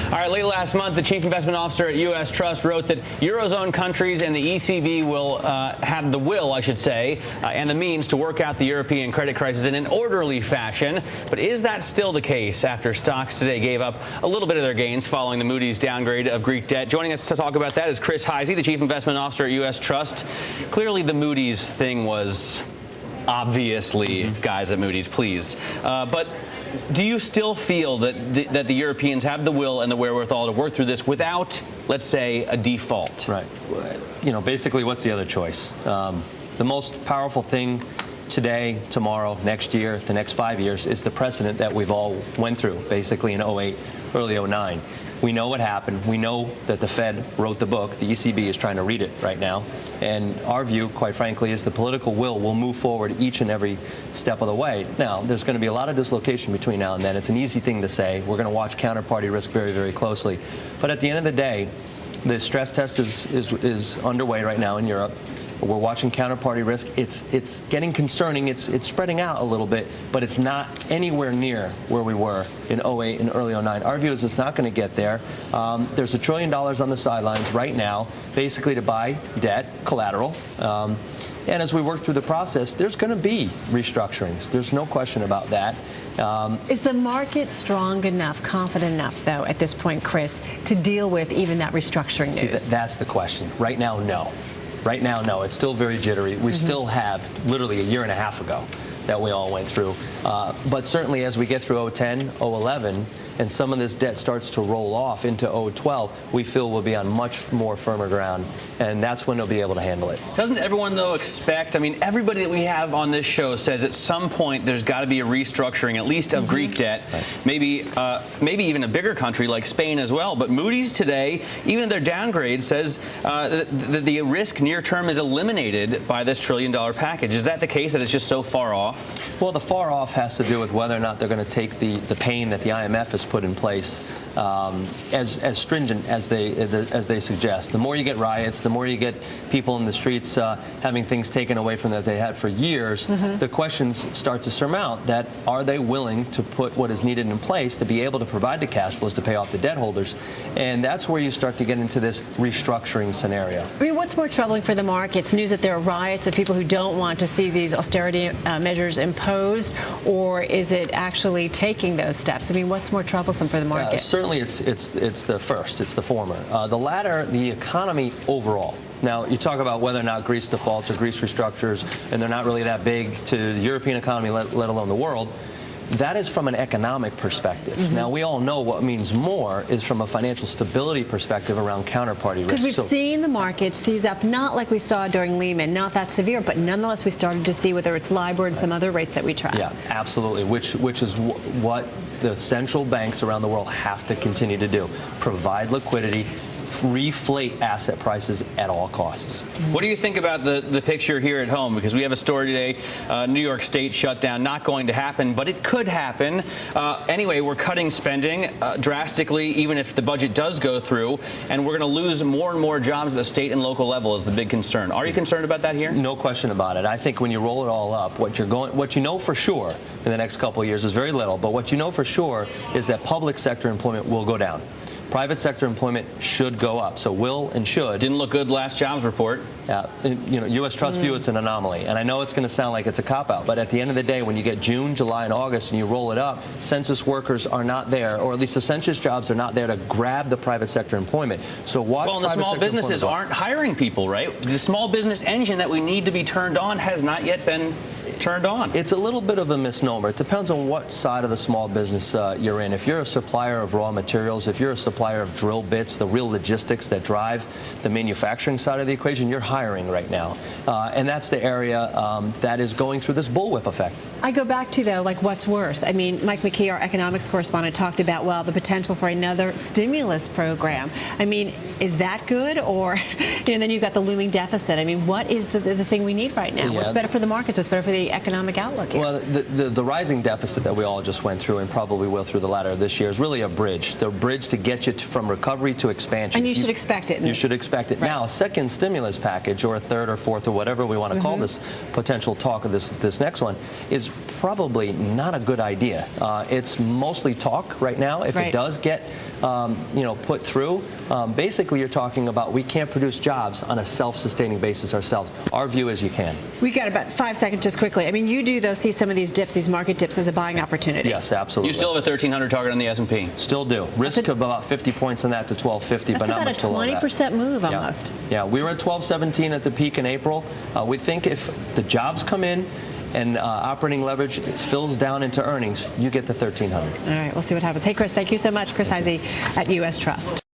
All right, late last month, the chief investment officer at U.S. Trust wrote that Eurozone countries and the ECB will have the will, I should say, and the means to work out the European credit crisis in an orderly fashion. But is that still the case after stocks today gave up a little bit of their gains following the Moody's downgrade of Greek debt? Joining us to talk about that is Hyzy, the chief investment officer at U.S. Trust. Clearly, the Moody's thing was obviously, guys at Moody's, please. But do you still feel that the Europeans have the will and the wherewithal to work through this without, let's say, a default? Right. Basically, what's the other choice? The most powerful thing today, tomorrow, next year, the next 5 years is the precedent that we've all went through, basically in 08, early 09. We know what happened. We know that the Fed wrote the book. The ECB is trying to read it right now. And our view, quite frankly, is the political will move forward each and every step of the way. Now, there's going to be a lot of dislocation between now and then. It's an easy thing to say. We're going to watch counterparty risk very, very closely. But at the end of the day, the stress test is underway right now in Europe. We're watching counterparty risk. It's getting concerning. It's spreading out a little bit, but it's not anywhere near where we were in 08 and early 09. Our view is it's not going to get there. There's $1 trillion on the sidelines right now, basically to buy debt, collateral. And as we work through the process, there's going to be restructurings. There's no question about that. Is the market strong enough, confident enough, though, at this point, Chris, to deal with even that restructuring news? See, that's the question. Right now, no. Right now, no. It's still very jittery. We still have literally a year and a half ago that we all went through. But certainly as we get through 010, 011, and some of this debt starts to roll off into 012, we feel we'll be on much more firmer ground, and that's when they'll be able to handle it. Doesn't everyone, though, expect, I mean, everybody that we have on this show says at some point there's got to be a restructuring, at least of Greek debt, right. Maybe even a bigger country like Spain as well. But Moody's today, even in their downgrade, says that the risk near term is eliminated by this $1 trillion package. Is that the case, that it's just so far off? Well, the far off has to do with whether or not they're going to take the pain that the IMF has put in place as stringent as they suggest. The more you get riots, the more you get people in the streets having things taken away from them that they had for years, the questions start to surmount that are they willing to put what is needed in place to be able to provide the cash flows to pay off the debt holders. And that's where you start to get into this restructuring scenario. I mean, what's more troubling for the markets? News that there are riots of people who don't want to see these austerity measures imposed, or is it actually taking those steps? I mean, what's more troublesome for the market? Certainly it's the first, it's the former. The latter, the economy overall. Now, you talk about whether or not Greece defaults or Greece restructures, and they're not really that big to the European economy, let alone the world. That is from an economic perspective. Now, we all know what means more is from a financial stability perspective around counterparty risk. Because we've seen the market seize up, not like we saw during Lehman, not that severe, but nonetheless we started to see whether it's LIBOR and some other rates that we track. Yeah, absolutely, which is what the central banks around the world have to continue to do. Provide liquidity, reflate asset prices at all costs. What do you think about the picture here at home? Because we have a story today, New York State shutdown, not going to happen, but it could happen. Anyway, we're cutting spending drastically, even if the budget does go through, and we're going to lose more and more jobs at the state and local level is the big concern. Are you concerned about that here? No question about it. I think when you roll it all up, what you know for sure in the next couple of years is very little, but what you know for sure is that public sector employment will go down. Private sector employment should go up. So will and should. Didn't look good last jobs report. Yeah, U.S. Trust view it's an anomaly. And I know it's going to sound like it's a cop-out, but at the end of the day, when you get June, July, and August and you roll it up, census workers are not there, or at least the census jobs are not there to grab the private sector employment. So watch. Well, and the small businesses aren't hiring people, right? The small business engine that we need to be turned on has not yet been turned on. It's a little bit of a misnomer. It depends on what side of the small business you're in. If you're a supplier of raw materials, if you're a supplier of drill bits, the real logistics that drive the manufacturing side of the equation, you're hiring right now. And that's the area that is going through this bullwhip effect. I go back to, though, like what's worse? I mean, Mike McKee, our economics correspondent, talked about, well, the potential for another stimulus program. I mean, is that good? Or, then you've got the looming deficit. I mean, what is the thing we need right now? Yeah. What's better for the markets? What's better for the economic outlook here? Well, the rising deficit that we all just went through and probably will through the latter of this year is really a bridge. The bridge to get you from recovery to expansion. And you should expect it. You should expect it. Right. Now, a second stimulus package or a third or fourth or whatever we want to call this potential talk of this next one is probably not a good idea. It's mostly talk right now. If it does get put through, basically you're talking about we can't produce jobs on a self-sustaining basis ourselves. Our view is you can. We got about 5 seconds just quickly. I mean, you do, though, see some of these dips, these market dips, as a buying opportunity. Yes, absolutely. You still have a 1,300 target on the S&P? Still do. Risk of about 50 points on that to 1250, but not much below that. That's about a 20% move almost. Yeah, we were at 1217 at the peak in April. We think if the jobs come in and operating leverage fills down into earnings, you get the 1,300. All right, we'll see what happens. Hey, Chris, thank you so much. Chris Hyzy at U.S. Trust.